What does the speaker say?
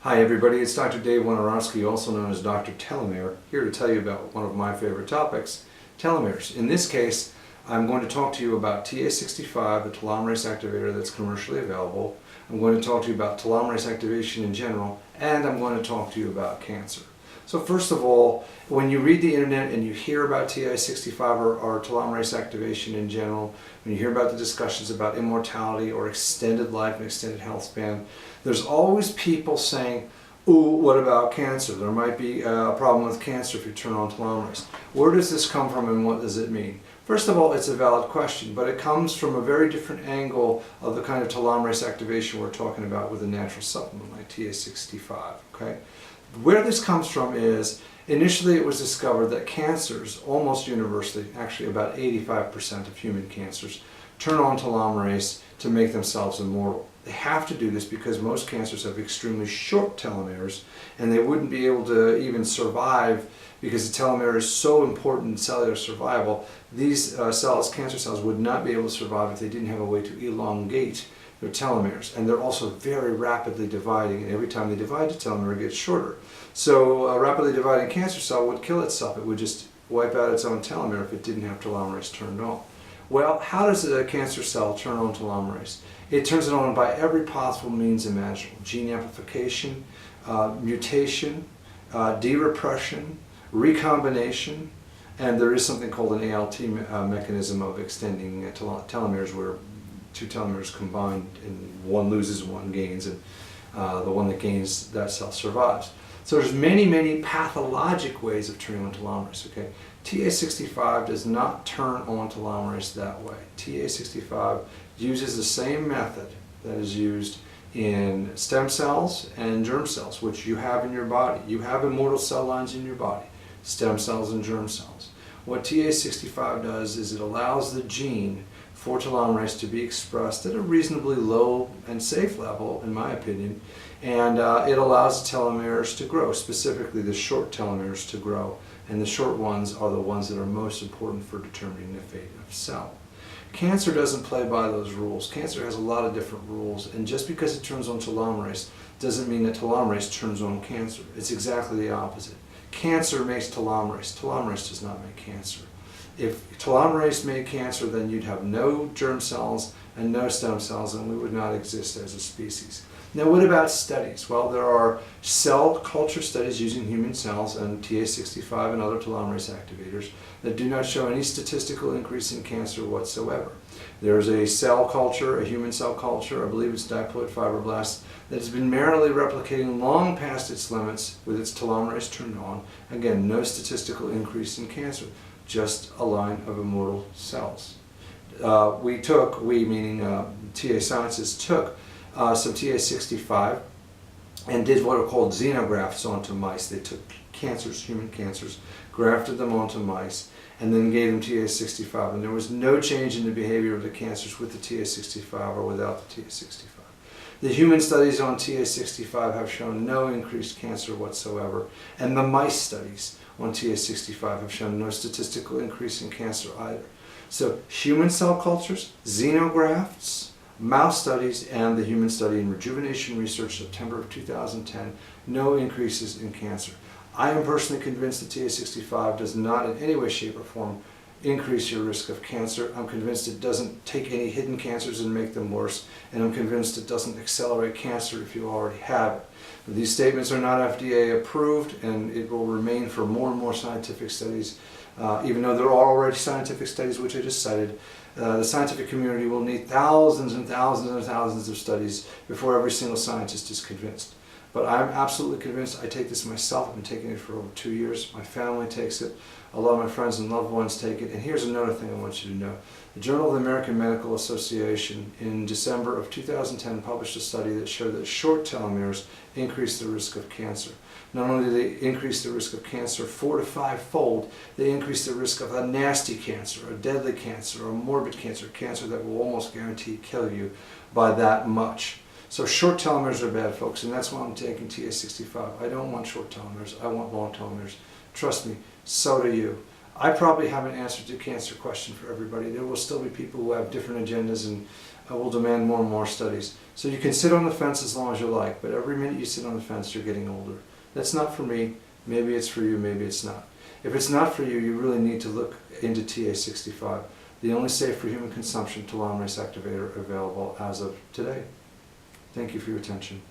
Hi everybody, it's Dr. Dave Wojnarowski, also known as Dr. Telomere, here to tell you about one of my favorite topics, telomeres. In this case, I'm going to talk to you about TA-65, the telomerase activator that's commercially available. I'm going to talk to you about telomerase activation in general, and I'm going to talk to you about cancer. So first of all, when you read the internet and you hear about TA-65 or telomerase activation in general, when you hear about the discussions about immortality or extended life and extended health span, there's always people saying, ooh, what about cancer? There might be a problem with cancer if you turn on telomerase. Where does this come from and what does it mean? First of all, it's a valid question, but it comes from a very different angle of the kind of telomerase activation we're talking about with a natural supplement like TA-65, okay? Where this comes from is, initially it was discovered that cancers, almost universally, actually about 85% of human cancers, turn on telomerase to make themselves immortal. They have to do this because most cancers have extremely short telomeres and they wouldn't be able to even survive because the telomere is so important in cellular survival. These cancer cells would not be able to survive if they didn't have a way to elongate their telomeres, and they're also very rapidly dividing, and every time they divide, the telomere gets shorter. So a rapidly dividing cancer cell would kill itself. It would just wipe out its own telomere if it didn't have telomerase turned on. Well, how does a cancer cell turn on telomerase? It turns it on by every possible means imaginable: gene amplification, mutation, de-repression, recombination, and there is something called an ALT mechanism of extending telomeres, where two telomeres combined and one loses, one gains, and the one that gains, that cell survives. So there's many pathologic ways of turning on telomerase, okay? TA-65 does not turn on telomerase that way. TA-65 uses the same method that is used in stem cells and germ cells, which you have in your body. You have immortal cell lines in your body, stem cells and germ cells. What TA-65 does is it allows the gene for telomerase to be expressed at a reasonably low and safe level, in my opinion, and it allows the telomeres to grow, specifically the short telomeres to grow, and the short ones are the ones that are most important for determining the fate of a cell. Cancer doesn't play by those rules. Cancer has a lot of different rules, and just because it turns on telomerase doesn't mean that telomerase turns on cancer. It's exactly the opposite. Cancer makes telomerase. Telomerase does not make cancer. If telomerase made cancer, then you'd have no germ cells and no stem cells, and we would not exist as a species. Now, what about studies? Well, there are cell culture studies using human cells and TA-65 and other telomerase activators that do not show any statistical increase in cancer whatsoever. There's a cell culture, a human cell culture, I believe it's diploid fibroblasts, that has been merrily replicating long past its limits with its telomerase turned on. Again, no statistical increase in cancer, just a line of immortal cells. We meaning TA Sciences, took some TA-65 and did what are called xenografts onto mice. They took cancers, human cancers, grafted them onto mice, and then gave them TA-65. And there was no change in the behavior of the cancers with the TA-65 or without the TA-65. The human studies on TA-65 have shown no increased cancer whatsoever, and the mice studies on TA-65 have shown no statistical increase in cancer either. So human cell cultures, xenografts, mouse studies, and the human study in rejuvenation research, September of 2010, no increases in cancer. I am personally convinced that TA-65 does not in any way, shape, or form increase your risk of cancer. I'm convinced it doesn't take any hidden cancers and make them worse, and I'm convinced it doesn't accelerate cancer if you already have it. These statements are not FDA approved, and it will remain for more and more scientific studies. Even though there are already scientific studies, which I just cited, the scientific community will need thousands and thousands and thousands of studies before every single scientist is convinced. But I'm absolutely convinced. I take this myself. I've been taking it for over 2 years. My family takes it. A lot of my friends and loved ones take it. And here's another thing I want you to know. The Journal of the American Medical Association in December of 2010 published a study that showed that short telomeres increase the risk of cancer. Not only do they increase the risk of cancer 4 to 5-fold, they increase the risk of a nasty cancer, a deadly cancer, a morbid cancer, cancer that will almost guarantee kill you by that much. So short telomeres are bad, folks, and that's why I'm taking TA-65. I don't want short telomeres, I want long telomeres. Trust me, so do you. I probably haven't answered the cancer question for everybody. There will still be people who have different agendas and will demand more and more studies. So you can sit on the fence as long as you like, but every minute you sit on the fence, you're getting older. That's not for me. Maybe it's for you, maybe it's not. If it's not for you, you really need to look into TA-65, the only safe for human consumption telomerase activator available as of today. Thank you for your attention.